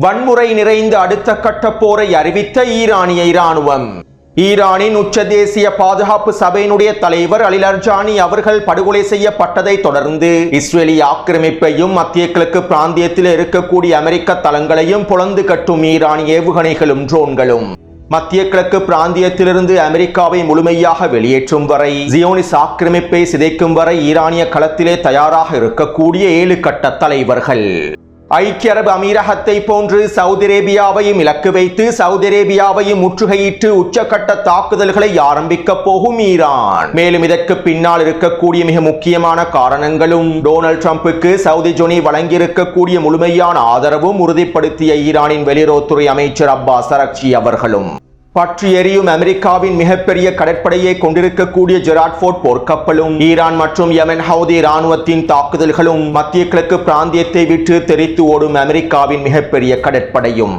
வன்முறை நிறைந்த அடுத்த கட்ட போரை அறிவித்த ஈரானிய இராணுவம். ஈரானின் உச்ச தேசிய பாதுகாப்பு சபையினுடைய தலைவர் அலி லர்ஜானி அவர்கள் படுகொலை செய்யப்பட்டதை தொடர்ந்து இஸ்ரேலிய ஆக்கிரமிப்பையும் மத்திய கிழக்கு பிராந்தியத்தில் இருக்கக்கூடிய அமெரிக்க தளங்களையும் பொளந்து கட்டும் ஈரானிய ஏவுகணைகளும் ட்ரோன்களும் மத்திய கிழக்கு பிராந்தியத்திலிருந்து அமெரிக்காவை முழுமையாக வெளியேற்றும் வரை ஜியோனிஸ் ஆக்கிரமிப்பை சிதைக்கும் வரை ஈரானிய களத்திலே தயாராக இருக்கக்கூடிய 7 கட்ட தலைவர்கள். ஐக்கிய அரபு அமீரகத்தை போன்று சவுதி அரேபியாவையும் இலக்கு வைத்து சவுதி அரேபியாவையும் முற்றுகையிட்டு உச்சக்கட்ட தாக்குதல்களை ஆரம்பிக்க போகும் ஈரான். மேலும் இதற்கு பின்னால் இருக்கக்கூடிய மிக முக்கியமான காரணங்களும் டொனால்ட் ட்ரம்புக்கு சவுதி ஜொனி வழங்கியிருக்கக்கூடிய முழுமையான ஆதரவும் உறுதிப்படுத்திய ஈரானின் வெளியுறவுத்துறை அமைச்சர் அப்பாஸ் அரக்சி அவர்களும் பற்றி எரியும் அமெரிக்காவின் மிகப்பெரிய கடற்படையை கொண்டிருக்கக்கூடிய ஜெராட் ஃபோர்ட் போர்க்கப்பலும் ஈரான் மற்றும் யெமன் ஹவுதி இராணுவத்தின் தாக்குதல்களும் மத்திய கிழக்கு பிராந்தியத்தை விட்டு தெரித்து ஓடும் அமெரிக்காவின் மிகப்பெரிய கடற்படையும்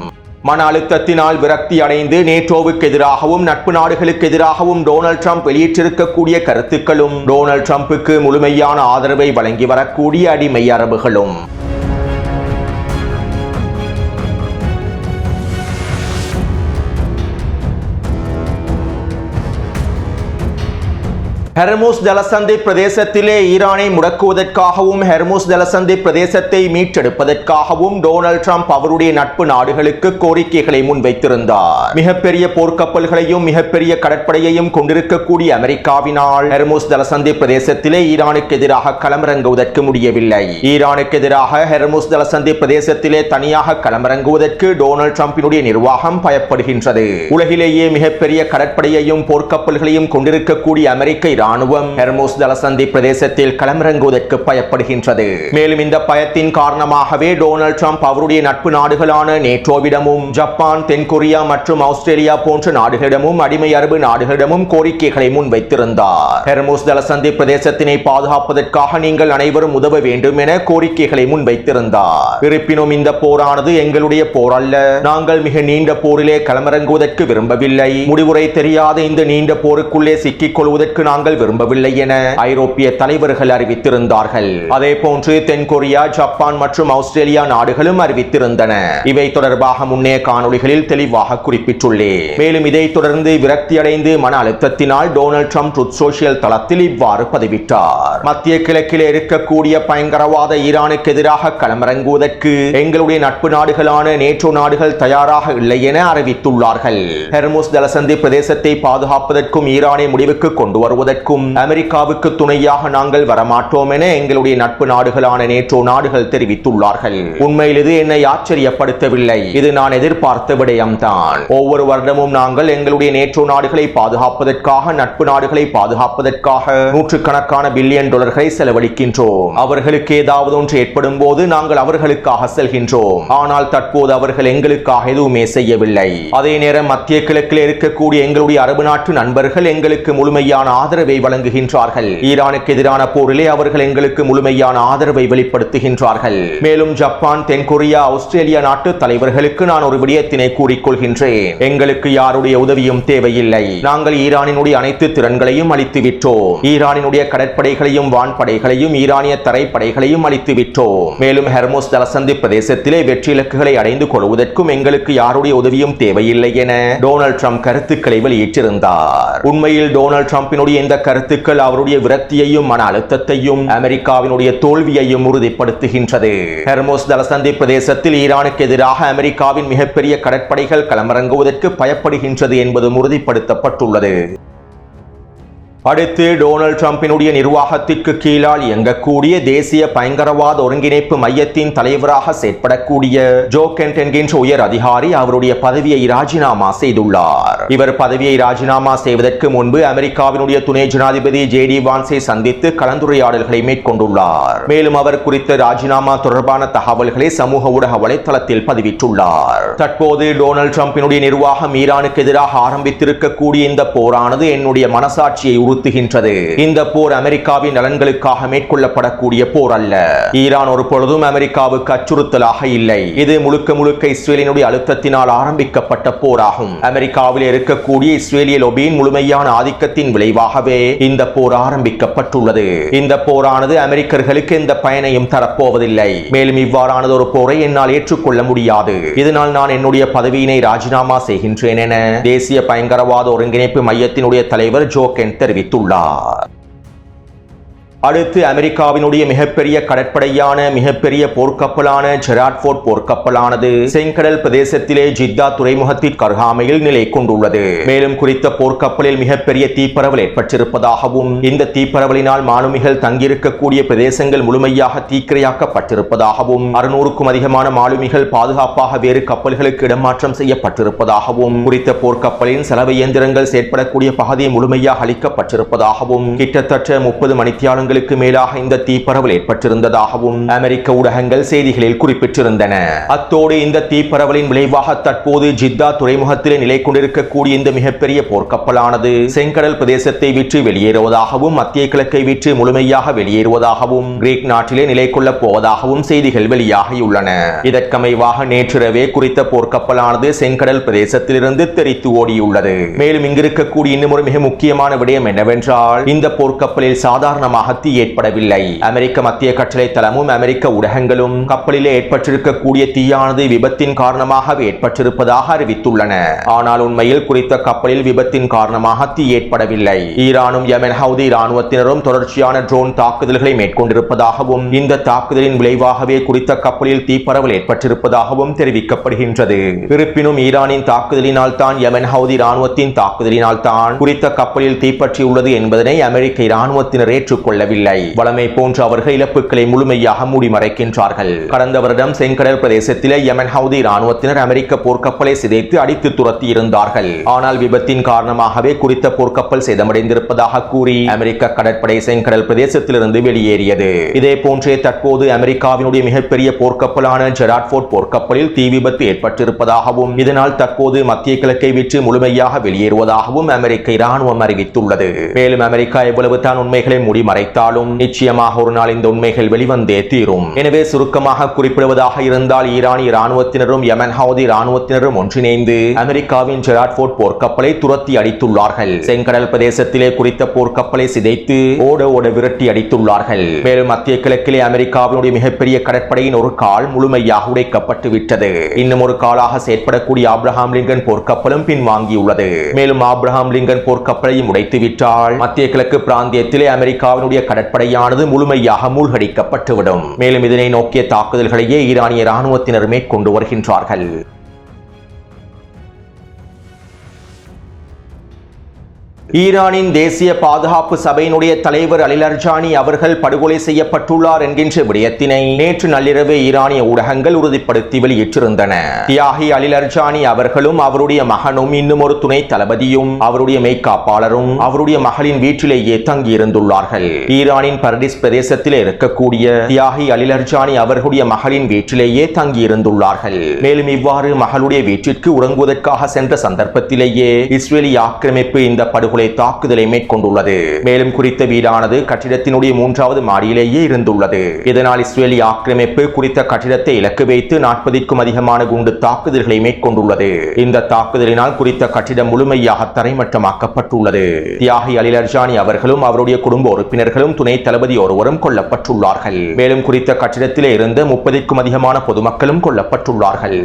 மன அழுத்தத்தினால் விரக்தி அடைந்து நேட்டோவுக்கு எதிராகவும் நட்பு நாடுகளுக்கு எதிராகவும் டொனால்ட் ட்ரம்ப் வெளியிட்டிருக்கக்கூடிய கருத்துக்களும் டொனால்ட் ட்ரம்புக்கு முழுமையான ஆதரவை வழங்கி வரக்கூடிய அடிமை அரபுகளும் ஹெர்முஸ் ஜலசந்தி பிரதேசத்திலே ஈரானை முடக்குவதற்காகவும் ஹெர்முஸ் ஜலசந்தி பிரதேசத்தை மீட்டெடுப்பதற்காகவும் டொனால்ட் ட்ரம்ப் அவருடைய நட்பு நாடுகளுக்கு கோரிக்கைகளை முன்வைத்திருந்தார். மிகப்பெரிய போர்க்கப்பல்களையும் மிகப்பெரிய கடற்படையையும் கொண்டிருக்கக்கூடிய அமெரிக்காவினால் ஹெர்முஸ் ஜலசந்தி பிரதேசத்திலே ஈரானுக்கு எதிராக களமிறங்குவதற்கு முடியவில்லை. ஈரானுக்கு எதிராக ஹெர்முஸ் ஜலசந்தி பிரதேசத்திலே தனியாக களமிறங்குவதற்கு டொனால்ட் ட்ரம்பினுடைய நிர்வாகம் பயப்படுகின்றது. உலகிலேயே மிகப்பெரிய கடற்படையையும் போர்க்கப்பல்களையும் கொண்டிருக்கக்கூடிய அமெரிக்க ராணுவம் ஹெர்முஸ் ஜலசந்தி பிரதேசத்தில் களமிறங்குவதற்கு பயப்படுகின்றது. மேலும் இந்த பயத்தின் காரணமாகவே டொனால்ட் ட்ரம்ப் அவருடைய நட்பு நாடுகளான நேட்டோவிடமும் ஜப்பான், தென்கொரியா மற்றும் ஆஸ்திரேலியா போன்ற நாடுகளிடமும் அடிமை அரபு நாடுகளிடமும் கோரிக்கைகளை முன்வைத்திருந்தார். ஹெர்முஸ் ஜலசந்தி பிரதேசத்தினை பாதுகாப்பதற்காக நீங்கள் அனைவரும் உதவ வேண்டும் என கோரிக்கைகளை முன்வைத்திருந்தார். இருப்பினும் இந்த போரானது எங்களுடைய போர் அல்ல, நாங்கள் மிக நீண்ட போரிலே களமிறங்குவதற்கு விரும்பவில்லை, முடிவுரை தெரியாத இந்த நீண்ட போருக்குள்ளே சிக்கிக் கொள்வதற்கு நாங்கள் விரும்பவில்லை என ஐரோப்பிய தலைவர்கள் அறிவித்திருந்தார்கள். அதே போன்று தென்கொரியா, ஜப்பான் மற்றும் ஆஸ்திரேலியா நாடுகளும் அறிவித்திருந்தன. இவை தொடர்பாக முன்னைய காணொளிகளில் தெளிவாக குறிப்பிட்டுள்ளேன். மேலும் இதை தொடர்ந்து விரக்தியடைந்து மன அழுத்தத்தினால் டொனால்ட் ட்ரம்ப் ட்ரூத் சோஷியல் தளத்தில் இவ்வாறு பதிவிட்டார். மத்திய கிழக்கில் இருக்கக்கூடிய பயங்கரவாத ஈரானுக்கு எதிராக களமிறங்குவதற்கு எங்களுடைய நட்பு நாடுகளான நேட்டோ நாடுகள் தயாராக இல்லை என அறிவித்துள்ளார்கள். ஹெர்முஸ் ஜலசந்தி பிரதேசத்தை பாதுகாப்பதற்கும் ஈரானை முடிவுக்கு கொண்டு வருவதற்கும் அமெரிக்காவுக்கு துணையாக நாங்கள் வரமாட்டோம் என எங்களுடைய நட்பு நாடுகளான நேட்டோ நாடுகள் தெரிவித்துள்ளார்கள். உண்மையில் இது என்னை ஆச்சரியப்படுத்தவில்லை, இது நான் எதிர்பார்த்த விடயம்தான். ஒவ்வொரு வருடமும் நாங்கள் எங்களுடைய நேட்டோ நாடுகளை பாதுகாப்பதற்காக நட்பு நாடுகளை பாதுகாப்பதற்காக நூற்றுக்கணக்கான பில்லியன் டாலர்களை செலவழிக்கின்றோம். அவர்களுக்கு ஏதாவது ஒன்று ஏற்படும் போது நாங்கள் அவர்களுக்காக செல்கின்றோம். ஆனால் தற்போது அவர்கள் எங்களுக்காக எதுவுமே செய்யவில்லை. அதே நேரம் மத்திய கிழக்கில் இருக்கக்கூடிய எங்களுடைய அரபு நாட்டு நண்பர்கள் எங்களுக்கு முழுமையான ஆதரவை வழங்குகின்றார்கள். ஈரானுக்கு எதிரான போரிலே அவர்கள் எங்களுக்கு முழுமையான ஆதரவை வெளிப்படுத்துகின்றார்கள். மேலும் ஜப்பான், தென்கொரியா, ஆஸ்திரேலியா நாட்டு தலைவர்களுக்கு நான் ஒரு விடயத்தினை கூறிக்கொள்கின்றேன். எங்களுக்கு யாருடைய உதவியும் தேவையில்லை. நாங்கள் ஈரானினுடைய அனைத்து திறன்களையும் அழித்து விட்டோம். ஈரானினுடைய கடற்படைகளையும் வான்படைகளையும் ஈரானிய தரைப்படைகளையும் அழித்து விட்டோம். மேலும் ஹெர்முஸ் ஜலசந்தி பிரதேசத்திலே வெற்றி இலக்குகளை அடைந்து கொள்வதற்கும் எங்களுக்கு யாருடைய உதவியும் தேவையில்லை என டொனால்ட் ட்ரம்ப் கருத்துக்களை வெளியிட்டிருந்தார். உண்மையில் டொனால்ட் ட்ரம்பினுடைய இந்த கருத்துக்கள் அவருடைய விரக்தியையும் மன அழுத்தத்தையும் அமெரிக்காவினுடைய தோல்வியையும் உறுதிப்படுத்துகின்றது. ஹெர்முஸ் ஜலசந்தி பிரதேசத்தில் ஈரானுக்கு எதிராக அமெரிக்காவின் மிகப்பெரிய கடற்படைகள் களமிறங்குவதற்கு பயப்படுகின்றது என்பதும் உறுதிப்படுத்தப்பட்டுள்ளது. அடுத்து டொனால்ட் ட்ரம்பினுடைய நிர்வாகத்திற்கு கீழால் இயங்கக்கூடிய தேசிய பயங்கரவாத ஒருங்கிணைப்பு மையத்தின் தலைவராக செயற்படக்கூடிய ஜோ கென்ட் என்கின்ற உயர் அதிகாரி அவருடைய பதவியை ராஜினாமா செய்துள்ளார். இவர் பதவியை ராஜினாமா செய்வதற்கு முன்பு அமெரிக்காவினுடைய துணை ஜனாதிபதி ஜே.டி. வான்ஸை சந்தித்து கலந்துரையாடல்களை மேற்கொண்டுள்ளார். மேலும் அவர் குறித்த ராஜினாமா தொடர்பான தகவல்களை சமூக ஊடக வலைத்தளத்தில் பதிவிட்டுள்ளார். தற்போது டொனால்ட் ட்ரம்பினுடைய நிர்வாகம் ஈரானுக்கு எதிராக ஆரம்பித்திருக்கக்கூடிய இந்த போரானது என்னுடைய மனசாட்சியை அச்சுறுத்துகின்றது. இந்த போர் அமெரிக்காவின் நலன்களுக்காக மேற்கொள்ளப்படக்கூடிய போர் அல்ல. ஈரான் ஒரு பொழுதும் அமெரிக்காவுக்கு அச்சுறுத்தலாக இல்லை. இது முழுக்க முழுக்க இஸ்ரேலினுடைய அழுத்தத்தினால் ஆரம்பிக்கப்பட்ட போராகும். அமெரிக்காவில் இருக்கக்கூடிய இஸ்ரேலிய லொபியின் முழுமையான ஆதிக்கத்தின் விளைவாகவே இந்த போர் ஆரம்பிக்கப்பட்டுள்ளது. இந்த போரானது அமெரிக்கர்களுக்கு எந்த பயனையும் தரப்போவதில்லை. மேலும் இவ்வாறானது ஒரு போரை என்னால் ஏற்றுக்கொள்ள முடியாது. இதனால் நான் என்னுடைய பதவியினை ராஜினாமா செய்கின்றேன் என தேசிய பயங்கரவாத ஒருங்கிணைப்பு மையத்தினுடைய தலைவர் ஜோ கென் தெரிவித்துள்ளார். அடுத்து அமெரிக்காவினுடைய மிகப்பெரிய கடற்படையான மிகப்பெரிய போர்க்கப்பலான ஜெராட் ஃபோர்ட் போர்க்கப்பலானது செங்கடல் பிரதேசத்திலே ஜித்தா துறைமுகத்திற்கு அருகாமையில் நிலை கொண்டுள்ளது. மேலும் குறித்த போர்க்கப்பலில் மிகப்பெரிய தீப்பரவல் ஏற்பட்டிருப்பதாகவும் இந்த தீப்பரவலினால் மாலுமிகள் தங்கியிருக்கக்கூடிய பிரதேசங்கள் முழுமையாக தீக்கிரையாக்கப்பட்டிருப்பதாகவும் 600க்கும் அதிகமான மாலுமிகள் பாதுகாப்பாக வேறு கப்பல்களுக்கு இடமாற்றம் செய்யப்பட்டிருப்பதாகவும் குறித்த போர்க்கப்பலின் செலவு இயந்திரங்கள் செயற்படக்கூடிய பகுதி முழுமையாக அளிக்கப்பட்டிருப்பதாகவும் கிட்டத்தட்ட 30 மணித்தியாலங்கள் மேலாக இந்த தீப்பரவல் ஏற்பட்டிருந்ததாகவும் அமெரிக்க ஊடகங்கள் செய்திகளில் குறிப்பிட்டிருந்தன. அத்தோடு இந்த தீப்பரவலின் விளைவாக தற்போது ஜித்தா துறைமுகத்திலே நிலை கொண்டிருக்கக்கூடிய இந்த மிகப்பெரிய போர்க்கப்பலானது செங்கடல் பிரதேசத்தை விட்டு வெளியேறுவதாகவும் மத்திய கிழக்கை விட்டு முழுமையாக வெளியேறுவதாகவும் கிரீக் நாட்டிலே நிலை கொள்ளப் போவதாகவும் செய்திகள் வெளியாகியுள்ளன. இதற்கமைவாக நேற்றிரவே குறித்த போர்க்கப்பலானது செங்கடல் பிரதேசத்திலிருந்து தெரித்து ஓடியுள்ளது. மேலும் இங்கிருக்கக்கூடிய இன்னும் ஒரு மிக முக்கியமான விடயம் என்னவென்றால் இந்த போர்க்கப்பலில் சாதாரணமாக தீ ஏற்படவில்லை. அமெரிக்க மத்திய கட்டளை தளமும் அமெரிக்க ஊடகங்களும் கப்பலிலே ஏற்பட்டிருக்கக்கூடிய தீயானது விபத்தின் காரணமாக ஏற்பட்டிருப்பதாக அறிவித்துள்ளன. ஆனால் உண்மையில் குறித்த கப்பலில் விபத்தின் காரணமாக தீ ஏற்படவில்லை. ஈரானும் யெமன் ஹவுதி இராணுவத்தினரும் தொடர்ச்சியான ட்ரோன் தாக்குதல்களை மேற்கொண்டிருப்பதாகவும் இந்த தாக்குதலின் விளைவாகவே குறித்த கப்பலில் தீப்பரவல் ஏற்பட்டிருப்பதாகவும் தெரிவிக்கப்படுகின்றது. இருப்பினும் ஈரானின் தாக்குதலினால் தான் யெமன் ஹவுதி இராணுவத்தின் தாக்குதலினால் தான் குறித்த கப்பலில் தீப்பற்றியுள்ளது என்பதனை அமெரிக்க இராணுவத்தினர் ஏற்றுக்கொள்ளவில்லை. வளமை போன்ற அவர்கள் இழப்புகளை முழுமையாக மூடி மறைக்கின்றார்கள். கடந்த வருடம் செங்கடல் பிரதேசத்திலே யெமன் ஹவுதி இராணுவத்தினர் அமெரிக்க போர்க்கப்பலை சிதைத்து அடித்து துரத்தி இருந்தார்கள். ஆனால் விபத்தின் காரணமாகவே குறித்த போர்க்கப்பல் சேதமடைந்திருப்பதாக கூறி அமெரிக்க கடற்படை செங்கடல் பிரதேசத்திலிருந்து வெளியேறியது. இதே போன்றே தற்போது அமெரிக்காவினுடைய மிகப்பெரிய போர்க்கப்பலான ஜெராட் ஃபோர்ட் போர்க்கப்பலில் தீ விபத்து ஏற்பட்டிருப்பதாகவும் இதனால் தற்போது மத்திய கிழக்கை விட்டு முழுமையாக வெளியேறுவதாகவும் அமெரிக்க இராணுவம் அறிவித்துள்ளது. மேலும் அமெரிக்கா எவ்வளவு தான் உண்மைகளை மூடி மறைத்தாலும் நிச்சயமாக ஒரு நாள் இந்த உண்மைகள் வெளிவந்தே தீரும். எனவே சுருக்கமாக குறிப்பிடுவதாக இருந்தால் ஈரானிய இராணுவத்தினரும் யெமன் ஹவுதி இராணுவத்தினரும் ஒன்றிணைந்து அமெரிக்காவின் ஜெராட் ஃபோர்ட் போர்க்கப்பலை துரத்தி அடித்துள்ளார்கள். செங்கடல் பிரதேசத்திலே குறித்த போர்க்கப்பலை சிதைத்து ஓட ஓட விரட்டி அடித்துள்ளார்கள். மேலும் மத்திய கிழக்கிலே அமெரிக்காவினுடைய மிகப்பெரிய கடற்படையின் ஒரு கால் முழுமையாக உடைக்கப்பட்டு விட்டது. இன்னும் ஒரு காலாக செயற்படக்கூடிய ஆப்ரஹாம் லிங்கன் போர்க்கப்பலும் பின்வாங்கியுள்ளது. மேலும் ஆப்ரஹாம் லிங்கன் போர்க்கப்பலையும் உடைத்து விட்டால் மத்திய கிழக்கு பிராந்தியத்திலே அமெரிக்காவினுடைய கடற்படையானது முழுமையாக மூழ்கடிக்கப்பட்டுவிடும். மேலும் இதனை நோக்கிய தாக்குதல்களையே ஈரானிய இராணுவத்தினர் மேற்கொண்டு வருகின்றார்கள். ஈரானின் தேசிய பாதுகாப்பு சபையினுடைய தலைவர் அலி லர்ஜானி அவர்கள் படுகொலை செய்யப்பட்டுள்ளார் என்கின்ற விடயத்தினை நேற்று நள்ளிரவு ஈரானிய ஊடகங்கள் உறுதிப்படுத்தி வெளியிட்டிருந்தன. தியாகி அலி லர்ஜானி அவர்களும் அவருடைய மகனும் இன்னும் ஒரு துணை தளபதியும் அவருடைய மெய்காப்பாளரும் அவருடைய மகளின் வீட்டிலேயே தங்கியிருந்துள்ளார்கள். ஈரானின் பர்டிஸ் பிரதேசத்தில் இருக்கக்கூடிய தியாகி அலி லர்ஜானி அவர்களுடைய மகளின் வீட்டிலேயே தங்கியிருந்துள்ளார்கள். மேலும் இவ்வாறு மகளுடைய வீட்டிற்கு உறங்குவதற்காக சென்ற சந்தர்ப்பத்திலேயே இஸ்ரேலிய ஆக்கிரமிப்பு இந்த படுகொலை தாக்குதலை மேற்கொண்டுள்ளது. மேலும் குறித்த வீடானது கட்டிடத்தினுடைய 3வது மாடியிலேயே இருந்துள்ளது. இதனால் இஸ்ரேலிய ஆக்கிரமிப்பு குறித்த கட்டிடத்தை இலக்கு வைத்து 40க்கும் அதிகமான குண்டு தாக்குதல்களை மேற்கொண்டுள்ளது. இந்த தாக்குதலினால் குறித்த கட்டிடம் முழுமையாக தரைமட்டமாக்கப்பட்டுள்ளது. தியாகி அலி லர்ஜானி அவர்களும் அவருடைய குடும்ப உறுப்பினர்களும் துணை தளபதி ஒருவரும் கொல்லப்பட்டுள்ளார்கள். மேலும் குறித்த கட்டிடத்திலே இருந்த 30க்கும் அதிகமான பொதுமக்களும் கொல்லப்பட்டுள்ளார்கள்.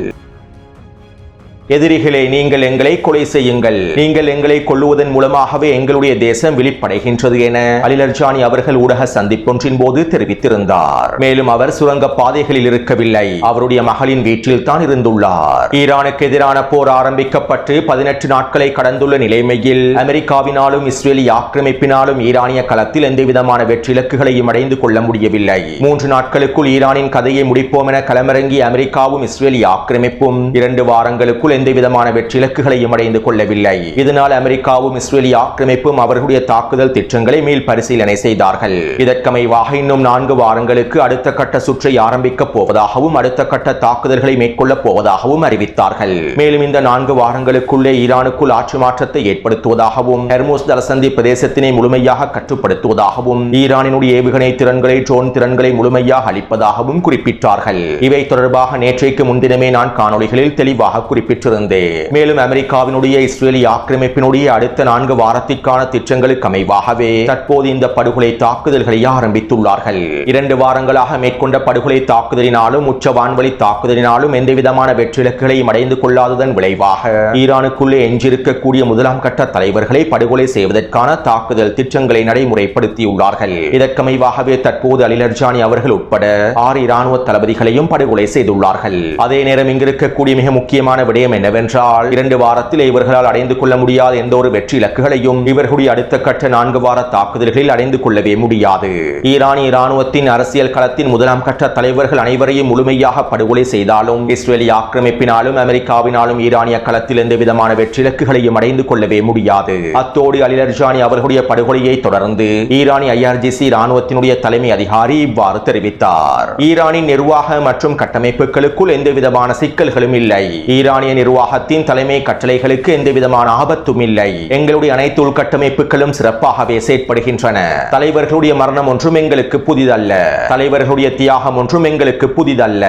எதிரிகளே, நீங்கள் எங்களை கொலை செய்யுங்கள், நீங்கள் எங்களை கொல்லுவதன் மூலமாகவே எங்களுடைய தேசம் விழிப்படைகின்றது என அலி லர்ஜானி அவர்கள் ஊடக சந்திப்பொன்றின் போது தெரிவித்திருந்தார். மேலும் அவர் சுரங்க பாதைகளில் இருக்கவில்லை, அவருடைய மகளின் வீட்டில் தான் இருந்துள்ளார். ஈரானுக்கு எதிரான போர் ஆரம்பிக்கப்பட்டு 18 நாட்களை கடந்துள்ள நிலைமையில் அமெரிக்காவினாலும் இஸ்ரேலிய ஆக்கிரமிப்பினாலும் ஈரானிய களத்தில் எந்தவிதமான வெற்றி இலக்குகளையும் அடைந்து கொள்ள முடியவில்லை. 3 நாட்களுக்குள் ஈரானின் கதையை முடிப்போம் என களமிறங்கிய அமெரிக்காவும் இஸ்ரேலிய ஆக்கிரமிப்பும் 2 வாரங்களுக்குள் எந்தவிதமான வெற்றி இலக்குகளையும் அடைந்து கொள்ளவில்லை. இதனால் அமெரிக்காவும் இஸ்ரேலிய ஆக்கிரமிப்பும் அவர்களுடைய தாக்குதல் திட்டங்களை மேல் பரிசீலனை செய்தார்கள். இதற்கமைவாக இன்னும் 4 வாரங்களுக்கு அடுத்த கட்ட சுற்றை ஆரம்பிக்கப் போவதாகவும் அடுத்த கட்ட தாக்குதல்களை மேற்கொள்ளப் போவதாகவும் அறிவித்தார்கள். மேலும் இந்த 4 வாரங்களுக்குள்ளே ஈரானுக்குள் ஆட்சி மாற்றத்தை ஏற்படுத்துவதாகவும் ஹெர்முஸ் ஜலசந்தி பிரதேசத்தினை முழுமையாக கட்டுப்படுத்துவதாகவும் ஈரானினுடைய ஏவுகணை திறன்களை ட்ரோன் திறன்களை முழுமையாக அளிப்பதாகவும் குறிப்பிட்டார்கள். இவை தொடர்பாக நேற்றைக்கு முன்தினமே நான் காணொளிகளில் தெளிவாக குறிப்பிட்டிருந்தேன். மேலும் அமெரிக்காவினுடைய இஸ்ரேலிய ஆக்கிரமிப்பினுடைய அடுத்த 4 வாரத்திற்கான திட்டங்களுக்கு அமைவாகவே தற்போது இந்த படுகொலை தாக்குதல்களை ஆரம்பித்துள்ளார்கள். 2 வாரங்களாக மேற்கொண்ட படுகொலை தாக்குதலினாலும் உச்ச வான்வழி தாக்குதலினாலும் எந்தவிதமான வெற்றி இலக்குகளையும் அடைந்து கொள்ளாததன் விளைவாக ஈரானுக்குள்ளே எஞ்சிருக்கக்கூடிய முதலாம் கட்ட தலைவர்களை படுகொலை செய்வதற்கான தாக்குதல் திட்டங்களை நடைமுறைப்படுத்தியுள்ளார்கள். இதற்கமைவாகவே தற்போது அலி லர்ஜானி அவர்கள் உட்பட 6 இராணுவ தளபதிகளையும் படுகொலை செய்துள்ளார்கள். அதே நேரம் இங்கிருக்கக்கூடிய மிக முக்கியமான விடயம் என்னவென்றால் 2 வாரத்தில் இவர்களால் அடைந்து கொள்ள முடியாத எந்த ஒரு வெற்றி இலக்குகளையும் இவர்களுடைய அடுத்த கட்ட 4 வார தாக்குதல்களில் அடைந்து கொள்ளவே முடியாது. ஈரானிய இராணுவத்தின் அரசியல் களத்தின் முதலாம் கட்ட தலைவர்கள் அனைவரையும் முழுமையாக படுகொலை செய்தாலும் இஸ்ரேலிய ஆக்கிரமிப்பினாலும் அமெரிக்காவினாலும் ஈரானிய களத்தில் எந்த விதமான வெற்றி இலக்குகளையும் அடைந்து கொள்ளவே முடியாது. அத்தோடு அலி லர்ஜானி அவர்களுடைய படுகொலையை தொடர்ந்து ஈரானிய IRGC இராணுவத்தினுடைய தலைமை அதிகாரி இவ்வாறு தெரிவித்தார். ஈரானின் நிர்வாக மற்றும் கட்டமைப்புகளுக்குள் எந்த விதமான சிக்கல்களும் இல்லை. ஈரானிய நிர்வாகத்தின் தலைமை கட்டளைகளுக்கு எந்த விதமான ஆபத்தும் இல்லை. எங்களுடைய அனைத்து உள்கட்டமைப்புகளும் சிறப்பாகவே செயற்படுகின்றன. தலைவர்களுடைய மரணம் ஒன்றும் எங்களுக்கு புதிதல்ல. தலைவர்களுடைய தியாகம் ஒன்றும் எங்களுக்கு புதிதல்ல.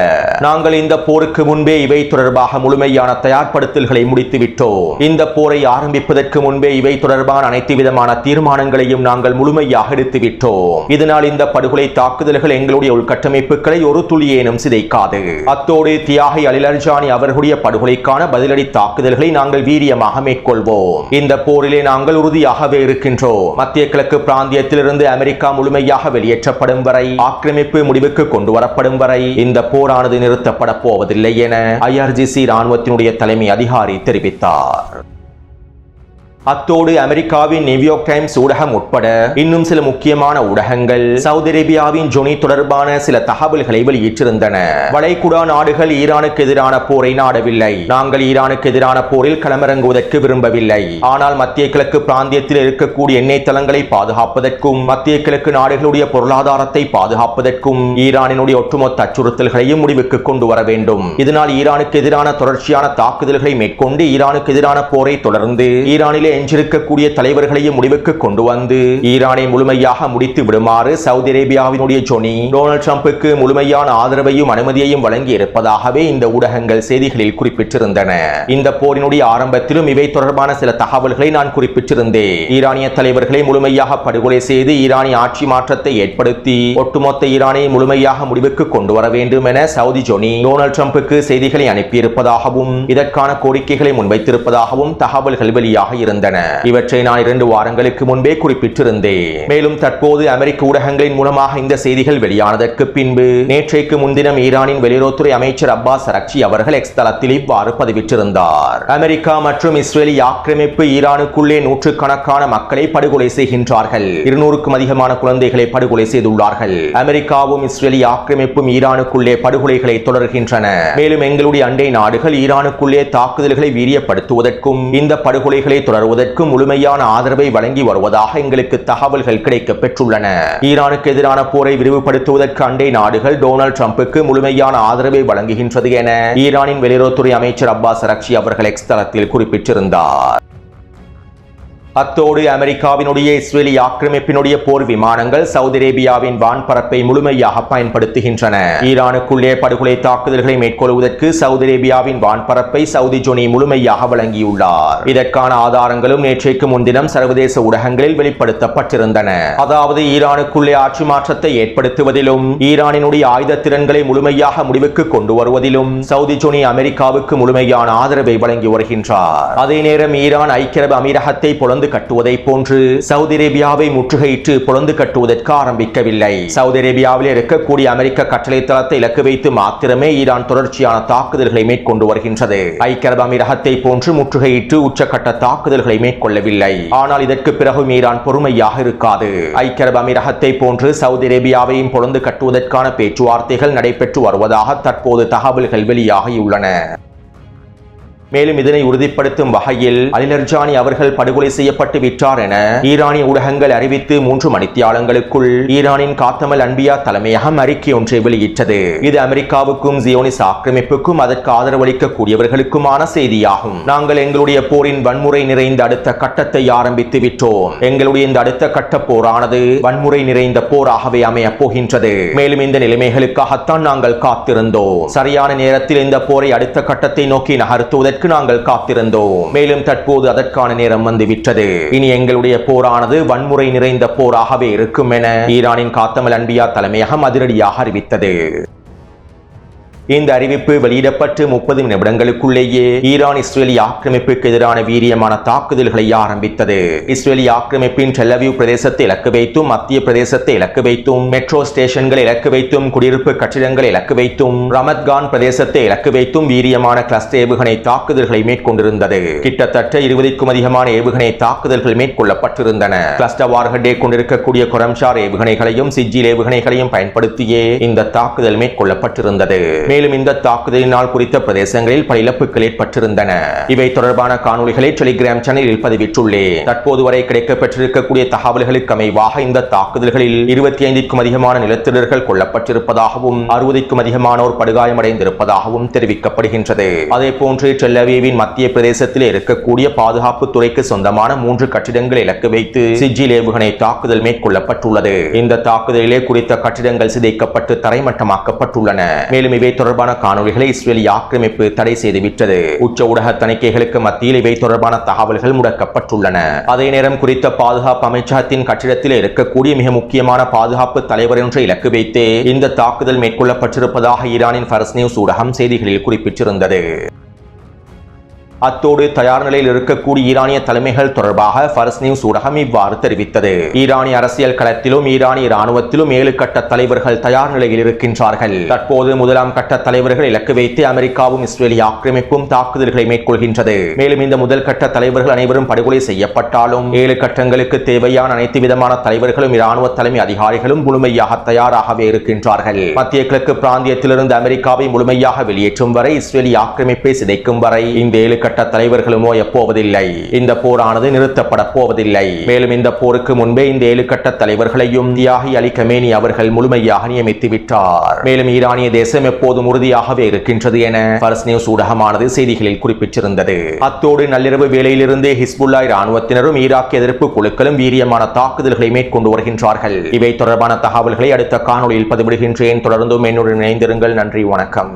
நாங்கள் இந்த போருக்கு முன்பே இவை தொடர்பாக முழுமையான தயார்படுத்தல்களை முடித்துவிட்டோம். இந்த போரை ஆரம்பிப்பதற்கு முன்பே இவை தொடர்பான அனைத்து விதமான தீர்மானங்களையும் நாங்கள் முழுமையாக எடுத்துவிட்டோம். இதனால் இந்த படுகொலை தாக்குதல்கள் எங்களுடைய உள்கட்டமைப்புகளை ஒரு துளியேனும் சிதைக்காது. அத்தோடு தியாகி அலி லர்ஜானி அவர்களுடைய படுகொலைக்கான பதிலடி தாக்குதல்களை நாங்கள் வீரியமாக மேற்கொள்வோம். இந்த போரிலே நாங்கள் உறுதியாகவே இருக்கின்றோம். மத்திய கிழக்கு பிராந்தியத்திலிருந்து அமெரிக்கா முழுமையாக வெளியேற்றப்படும் வரை, ஆக்கிரமிப்பு முடிவுக்கு கொண்டு வரப்படும் வரை இந்த போரானது நிறுத்தப்பட போவதில்லை என IRGC இராணுவத்தினுடைய தலைமை அதிகாரி தெரிவித்தார். அத்தோடு அமெரிக்காவின் நியூயார்க் டைம்ஸ் ஊடகம் உட்பட இன்னும் சில முக்கியமான ஊடகங்கள் சவுதி அரேபியாவின் ஜொனி தொடர்பான சில தகவல்களை வெளியிட்டிருந்தன. வளைகுடா நாடுகள் ஈரானுக்கு எதிரான போரை நாடவில்லை. நாங்கள் ஈரானுக்கு எதிரான போரில் களமிறங்குவதற்கு விரும்பவில்லை. ஆனால் மத்திய கிழக்கு பிராந்தியத்தில் இருக்கக்கூடிய எண்ணெய் தளங்களை பாதுகாப்பதற்கும் மத்திய கிழக்கு நாடுகளுடைய பொருளாதாரத்தை பாதுகாப்பதற்கும் ஈரானினுடைய ஒட்டுமொத்த அச்சுறுத்தல்களையும் முடிவுக்கு கொண்டு வர வேண்டும். இதனால் ஈரானுக்கு எதிரான தொடர்ச்சியான தாக்குதல்களை மேற்கொண்டு ஈரானுக்கு எதிரான போரை தொடர்ந்து ஈரானிலே எஞ்சிருக்கக்கூடிய தலைவர்களையும் முடிவுக்கு கொண்டு வந்து ஈரானை முழுமையாக முடித்து விடுமாறு சவுதி அரேபியாவினுடைய ஜொனி டொனால்ட் ட்ரம்புக்கு முழுமையான ஆதரவையும் அனுமதியையும் வழங்கி இருப்பதாகவே இந்த ஊடகங்கள் செய்திகளில் குறிப்பிட்டிருந்தன. இந்த போரினுடைய ஆரம்பத்திலும் இவை தொடர்பான சில தகவல்களை நான் குறிப்பிட்டிருந்தேன். ஈரானிய தலைவர்களை முழுமையாக படுகொலை செய்து ஈரானிய ஆட்சி மாற்றத்தை ஏற்படுத்தி ஒட்டுமொத்த ஈரானை முழுமையாக முடிவுக்கு கொண்டு வர வேண்டும் என சவுதி ஜொனி டொனால்ட் ட்ரம்புக்கு செய்திகளை அனுப்பியிருப்பதாகவும் இதற்கான கோரிக்கைகளை முன்வைத்திருப்பதாகவும் தகவல்கள் வெளியாக இருந்தன. இவற்றை நான் 2 வாரங்களுக்கு முன்பே குறிப்பிட்டிருந்தேன். மேலும் தற்போது அமெரிக்க ஊடகங்களின் மூலமாக இந்த செய்திகள் வெளியானதற்கு பின்பு நேற்றைக்கு முன்தினம் ஈரானின் வெளியுறவுத்துறை அமைச்சர் அப்பாஸ் அரக்சி அவர்கள் எக்ஸ் தளத்தில் இவ்வாறு பதிவிட்டிருந்தார். அமெரிக்கா மற்றும் இஸ்ரேலிய ஆக்கிரமிப்பு ஈரானுக்குள்ளே நூற்றுக்கணக்கான மக்களை படுகொலை செய்கின்றார்கள். 200க்கும் அதிகமான குழந்தைகளை படுகொலை செய்துள்ளார்கள். அமெரிக்காவும் இஸ்ரேலிய ஆக்கிரமிப்பும் ஈரானுக்குள்ளே படுகொலைகளை தொடர்கின்றன. மேலும் எங்களுடைய அண்டை நாடுகள் ஈரானுக்குள்ளே தாக்குதல்களை வீரியப்படுத்துவதற்கும் இந்த படுகொலைகளை தொடர்வதற்கும் முழுமையான ஆதரவை வழங்கி வருவதாக எங்களுக்கு தகவல்கள் கிடைக்கப் பெற்றுள்ளன. ஈரானுக்கு எதிரான போரை விரிவுபடுத்துவதற்கு அண்டை நாடுகள் டொனால்ட் ட்ரம்புக்கு முழுமையான ஆதரவை வழங்குகின்றது என ஈரானின் வெளியுறவுத்துறை அமைச்சர் அப்பாஸ் அரக்சி அவர்கள் எக்ஸ் தளத்தில் குறிப்பிட்டிருந்தார். அத்தோடு அமெரிக்காவினுடைய இஸ்ரேலிய ஆக்கிரமிப்பினுடைய போர் விமானங்கள் சவுதி அரேபியாவின் வான்பரப்பை முழுமையாக பயன்படுத்துகின்றன. ஈரானுக்குள்ளே படுகொலை தாக்குதல்களை மேற்கொள்வதற்கு சவுதி அரேபியாவின் வான்பரப்பை சவுதி ஜொனி முழுமையாக வழங்கியுள்ளார். இதற்கான ஆதாரங்களும் நேற்றைக்கு முன்தினம் சர்வதேச ஊடகங்களில் வெளிப்படுத்தப்பட்டிருந்தன. அதாவது ஈரானுக்குள்ளே ஆட்சி மாற்றத்தை ஏற்படுத்துவதிலும் ஈரானினுடைய ஆயுத திறன்களை முழுமையாக முடிவுக்கு கொண்டு வருவதிலும் சவுதி ஜொனி அமெரிக்காவுக்கு முழுமையான ஆதரவை வழங்கி வருகின்றார். அதே நேரம் ஈரான் ஐக்கிய அரபு அமீரகத்தை பொழந்து கட்டுவதை போன்று சவுதி அரேபியாவை முற்றுகையிட்டு பொழந்து கட்டுவதற்கு ஆரம்பிக்கவில்லை. சவுதி அரேபியாவில் இருக்கக்கூடிய அமெரிக்க கட்டளை தளத்தை இலக்கு வைத்து மாத்திரமே ஈரான் தொடர்ச்சியான தாக்குதல்களை மேற்கொண்டு வருகின்றது. ஐக்கிய அரபு அமீரகத்தை போன்று முற்றுகையிட்டு உச்சக்கட்ட தாக்குதல்களை மேற்கொள்ளவில்லை. ஆனால் இதற்கு பிறகும் ஈரான் பொறுமையாக இருக்காது. ஐக்கிய அரபு அமீரகத்தை போன்று சவுதி அரேபியாவையும் பொழந்து கட்டுவதற்கான பேச்சுவார்த்தைகள் நடைபெற்று வருவதாக தற்போது தகவல்கள் வெளியாகியுள்ளன. மேலும் இதனை உறுதிப்படுத்தும் வகையில் அலி லர்ஜானி அவர்கள் படுகொலை செய்யப்பட்டு விட்டார் என ஈரானிய ஊடகங்கள் அறிவித்து 3 மணித்தியாலங்களுக்குள் ஈரானின் காத்தமல் அன்பியா தலைமையகம் அறிக்கை ஒன்றை வெளியிட்டது. இது அமெரிக்காவுக்கும் ஜியோனிஸ் ஆக்கிரமிப்புக்கும் அதற்கு ஆதரவளிக்கக்கூடியவர்களுக்குமான செய்தியாகும். நாங்கள் எங்களுடைய போரின் வன்முறை நிறைந்த அடுத்த கட்டத்தை ஆரம்பித்து விட்டோம். எங்களுடைய இந்த அடுத்த கட்ட போரானது வன்முறை நிறைந்த போராகவே அமைய போகின்றது. மேலும் இந்த நிலைமைகளுக்காகத்தான் நாங்கள் காத்திருந்தோம். சரியான நேரத்தில் இந்த போரை அடுத்த கட்டத்தை நோக்கி நகர்த்துவதற்கு நாங்கள் காத்திருந்தோம். மேலும் தற்போது அதற்கான நேரம் வந்துவிட்டது. இனி எங்களுடைய போரானது வன்முறை நிறைந்த போராகவே இருக்கும் என ஈரானின் காத்தமல் அன்பியா தலைமையகம் அதிரடியாக அறிவித்தது. இந்த அறிவிப்பு வெளியிடப்பட்டு 30 நிமிடங்களுக்குள்ளேயே ஈரான் இஸ்ரேலிய ஆக்கிரமிப்புக்கு எதிரான வீரியமான தாக்குதல்களை ஆரம்பித்தது. இஸ்ரேலிய ஆக்கிரமிப்பின் டெல் அவீவ் பிரதேசத்தை இலக்கு வைத்தும், மத்திய பிரதேசத்தை இலக்கு வைத்தும், மெட்ரோ ஸ்டேஷன்களை இலக்கு வைத்தும், குடியிருப்பு கட்டிடங்களை இலக்கு வைத்தும், ரமத்கான் பிரதேசத்தை இலக்கு வைத்தும் வீரியமான கிளஸ்டர் ஏவுகணை தாக்குதல்களை மேற்கொண்டிருந்தது. கிட்டத்தட்ட 20க்கும் அதிகமான ஏவுகணை தாக்குதல்கள் மேற்கொள்ளப்பட்டிருந்தன. கிளஸ்டர் வார்ஹெட்டை கொண்டிருக்கக்கூடிய கொரம்ஷார் ஏவுகணைகளையும் சிஜில் ஏவுகணைகளையும் பயன்படுத்தியே இந்த தாக்குதல் மேற்கொள்ளப்பட்டிருந்தது. மேலும் இந்த தாக்குதலினால் குறித்த பிரதேசங்களில் பல இழப்புகள் ஏற்பட்டிருந்தன. இவை தொடர்பான காணொளிகளை டெலிகிராம் சேனலில் பதிவிட்டுள்ளேன். தற்போது வரை கிடைக்கப்பட்டிருக்கக்கூடிய தகவல்களுக்கு அமைவாக இந்த தாக்குதல்களில் 25க்கும் அதிகமான நிலத்திடர்கள் கொல்லப்பட்டிருப்பதாகவும் 60க்கும் அதிகமானோர் படுகாயமடைந்திருப்பதாகவும் தெரிவிக்கப்படுகின்றது. அதே போன்று டெல் அவீவின் மத்திய பிரதேசத்தில் இருக்கக்கூடிய பாதுகாப்பு துறைக்கு சொந்தமான 3 கட்டிடங்களை இலக்கு வைத்து சிஜில் ஏவுகணை தாக்குதல் மேற்கொள்ளப்பட்டுள்ளது. இந்த தாக்குதலிலே குறித்த கட்டிடங்கள் சிதைக்கப்பட்டு தரைமட்டமாக்கப்பட்டுள்ளன. மேலும் இவை தொடர்பான காணொளிகளை இஸ்ரேலிய ஆக்கிரமிப்பு தடை செய்துவிட்டது. உச்ச ஊடக தணிக்கைகளுக்கு மத்தியில் இவை தொடர்பான தகவல்கள் முடக்கப்பட்டுள்ளன. அதே நேரம் குறித்த பாதுகாப்பு அமைச்சகத்தின் கட்டிடத்தில் இருக்கக்கூடிய மிக முக்கியமான பாதுகாப்பு தலைவர் ஒன்றை இலக்கு வைத்தே இந்த தாக்குதல் மேற்கொள்ளப்பட்டிருப்பதாக ஈரானின் ஃபர்ஸ் நியூஸ் ஊடகம் செய்திகளில் குறிப்பிட்டிருந்தது. அத்தோடு தயார் நிலையில் இருக்கக்கூடிய ஈரானிய தலைமைகள் தொடர்பாக ஃபர்ஸ் நியூஸ் ஊடகம் இவ்வாறு தெரிவித்தது. ஈரானிய அரசியல் களத்திலும் ஈரானிய ராணுவத்திலும் 7 கட்ட தலைவர்கள் தயார் நிலையில் இருக்கின்றார்கள். தற்போது 1ஆம் கட்ட தலைவர்கள் இலக்கு வைத்து அமெரிக்காவும் இஸ்ரேலிய ஆக்கிரமிப்பும் தாக்குதல்களை மேற்கொள்கின்றது. மேலும் இந்த முதல் கட்ட தலைவர்கள் அனைவரும் படுகொலை செய்யப்பட்டாலும் 7 கட்டங்களுக்கு தேவையான அனைத்து விதமான தலைவர்களும் இராணுவ தலைமை அதிகாரிகளும் முழுமையாக தயாராகவே இருக்கின்றார்கள். மத்திய கிழக்கு பிராந்தியத்திலிருந்து அமெரிக்காவை முழுமையாக வெளியேற்றும் வரை, இஸ்ரேலிய ஆக்கிரமிப்பை சிதைக்கும் வரை இந்த 7 கட்ட தலைவர்களும் ஓயப்போவதில்லை. இந்த போரானது நிறுத்தப்பட போவதில்லை. மேலும் இந்த போருக்கு முன்பே இந்த 7 கட்ட தலைவர்களையும் தியாகி அலி கமேனி அவர்கள் முழுமையாக நியமித்து விட்டார். மேலும் ஈரானிய தேசம் எப்போதும் உறுதியாகவே இருக்கின்றது என ஃபர்ஸ் நியூஸ் ஊடகமானது செய்திகளில் குறிப்பிட்டிருந்தது. அத்தோடு நள்ளிரவு வேளையிலிருந்தே ஹிஸ்புல்லா இராணுவத்தினரும் ஈராக் எதிர்ப்பு குழுக்களும் வீரியமான தாக்குதல்களை மேற்கொண்டு வருகின்றார்கள். இவை தொடர்பான தகவல்களை அடுத்த காணொளியில் பதிவிடுகின்றேன். தொடர்ந்தும் என்னுடன் இணைந்திருங்கள். நன்றி, வணக்கம்.